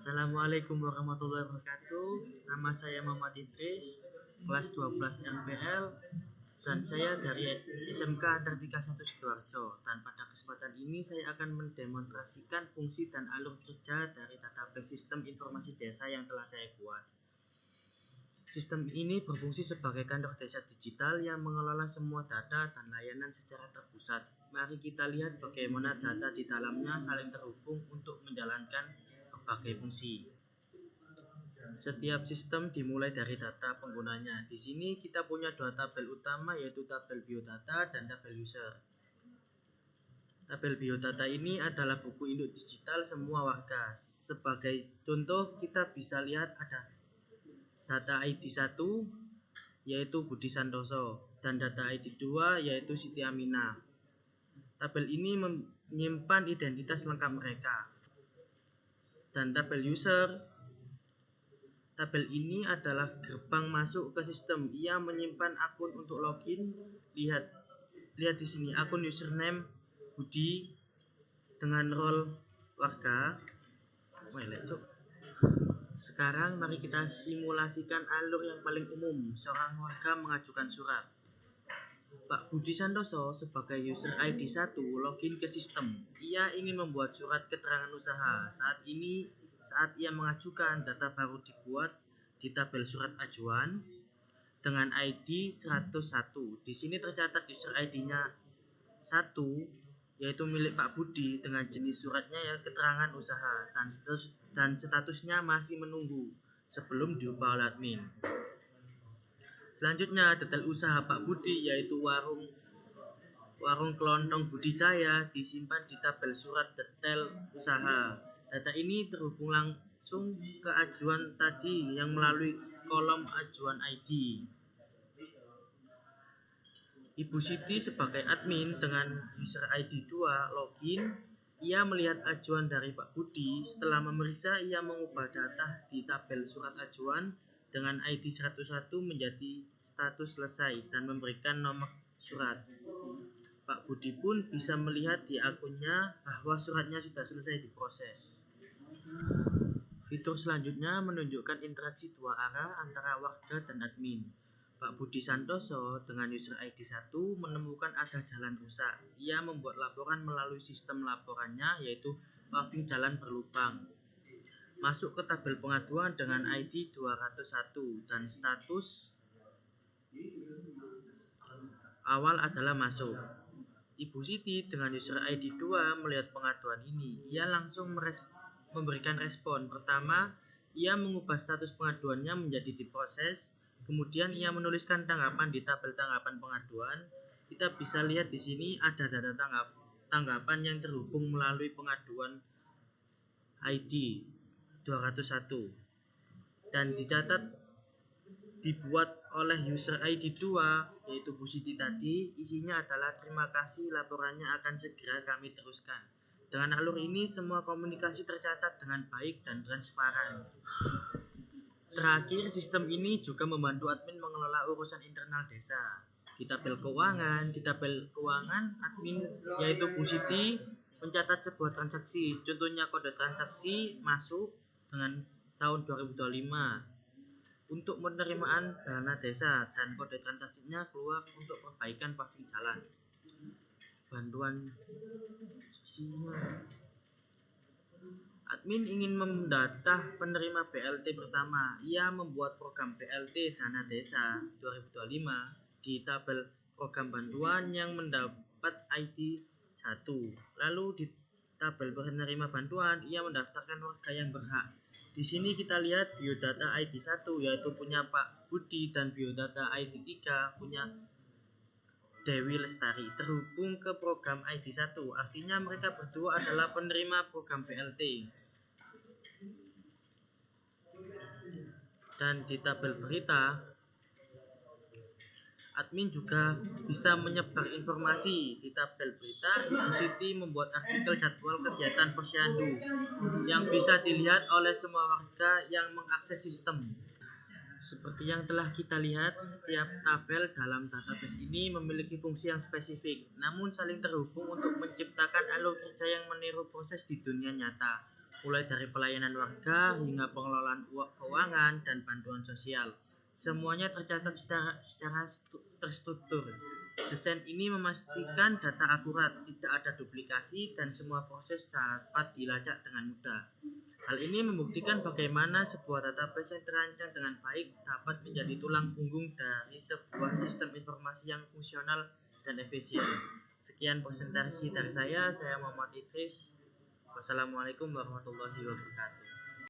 Assalamualaikum warahmatullahi wabarakatuh. Nama saya Muhammad Idris, kelas 12 MPL, dan saya dari SMK Antartika 1 Sidoarjo. Dan pada kesempatan ini saya akan mendemonstrasikan fungsi dan alur kerja dari database sistem informasi desa yang telah saya buat. Sistem ini berfungsi sebagai kantor desa digital yang mengelola semua data dan layanan secara terpusat. Mari kita lihat bagaimana data di dalamnya saling terhubung untuk menjalankan berbagai fungsi. Setiap sistem dimulai dari data penggunanya. Di sini kita punya dua tabel utama, yaitu tabel biodata dan tabel user. Tabel biodata ini adalah buku induk digital semua warga. Sebagai contoh, kita bisa lihat ada data ID 1 yaitu Budi Santoso dan data ID 2 yaitu Siti Aminah. Tabel ini menyimpan identitas lengkap mereka. Dan tabel user, tabel ini adalah gerbang masuk ke sistem. Ia menyimpan akun untuk login. Lihat di sini akun username Budi dengan role warga. Sekarang mari kita simulasikan alur yang paling umum. Seorang warga mengajukan surat. Pak Budi Santoso sebagai user ID 1 login ke sistem. Ia ingin membuat surat keterangan usaha. Saat ia mengajukan, data baru dibuat di tabel surat ajuan dengan ID 101. Di sini tercatat user ID-nya 1 yaitu milik Pak Budi dengan jenis suratnya ya keterangan usaha dan statusnya masih menunggu sebelum diubah oleh admin. Selanjutnya detail usaha Pak Budi yaitu warung kelontong Budi Jaya disimpan di tabel surat detail usaha. Data ini terhubung langsung ke ajuan tadi yang melalui kolom ajuan ID. Ibu Siti sebagai admin dengan user ID 2 login. Ia melihat ajuan dari Pak Budi. Setelah memeriksa, ia mengubah data di tabel surat ajuan dengan ID 101 menjadi status selesai dan memberikan nomor surat. Pak Budi pun bisa melihat di akunnya bahwa suratnya sudah selesai diproses. Fitur selanjutnya menunjukkan interaksi dua arah antara warga dan admin. Pak Budi Santoso dengan user ID 1 menemukan ada jalan rusak. Ia membuat laporan melalui sistem laporannya yaitu paving jalan berlubang. Masuk ke tabel pengaduan dengan ID 201 dan status awal adalah masuk. Ibu Siti dengan user ID 2 melihat pengaduan ini. Ia langsung memberikan respon. Pertama, ia mengubah status pengaduannya menjadi diproses. Kemudian ia menuliskan tanggapan di tabel tanggapan pengaduan. Kita bisa lihat di sini ada data tanggapan yang terhubung melalui pengaduan ID 201 dan dicatat dibuat oleh user ID 2 yaitu Bu Siti tadi. Isinya adalah terima kasih, laporannya akan segera kami teruskan. Dengan alur ini semua komunikasi tercatat dengan baik dan transparan. Terakhir, sistem ini juga membantu admin mengelola urusan internal desa. Di tabel keuangan admin yaitu Bu Siti mencatat sebuah transaksi. Contohnya kode transaksi masuk dengan tahun 2025 untuk penerimaan dana desa dan kode transaksinya keluar untuk perbaikan paving jalan. Bantuan sosial. Admin ingin mendata penerima BLT pertama. Ia membuat program BLT Dana Desa 2025 di tabel program bantuan yang mendapat ID 1. Lalu di tabel penerima bantuan, ia mendaftarkan warga yang berhak. Di sini kita lihat biodata ID 1 yaitu punya Pak Budi dan biodata ID 3 punya Dewi Lestari terhubung ke program ID 1. Artinya mereka berdua adalah penerima program BLT. Dan di tabel berita, admin juga bisa menyebar informasi. Di tabel berita, Ibu Siti membuat artikel jadwal kegiatan posyandu yang bisa dilihat oleh semua warga yang mengakses sistem. Seperti yang telah kita lihat, setiap tabel dalam database ini memiliki fungsi yang spesifik, namun saling terhubung untuk menciptakan alur kerja yang meniru proses di dunia nyata. mulai dari pelayanan warga hingga pengelolaan keuangan dan bantuan sosial. Semuanya tercatat secara terstruktur. Desain ini memastikan data akurat, tidak ada duplikasi, dan semua proses dapat dilacak dengan mudah. Hal ini membuktikan bagaimana sebuah database yang terancang dengan baik dapat menjadi tulang punggung dari sebuah sistem informasi yang fungsional dan efisien. Sekian presentasi dari saya Muhammad Idris. Wassalamualaikum warahmatullahi wabarakatuh.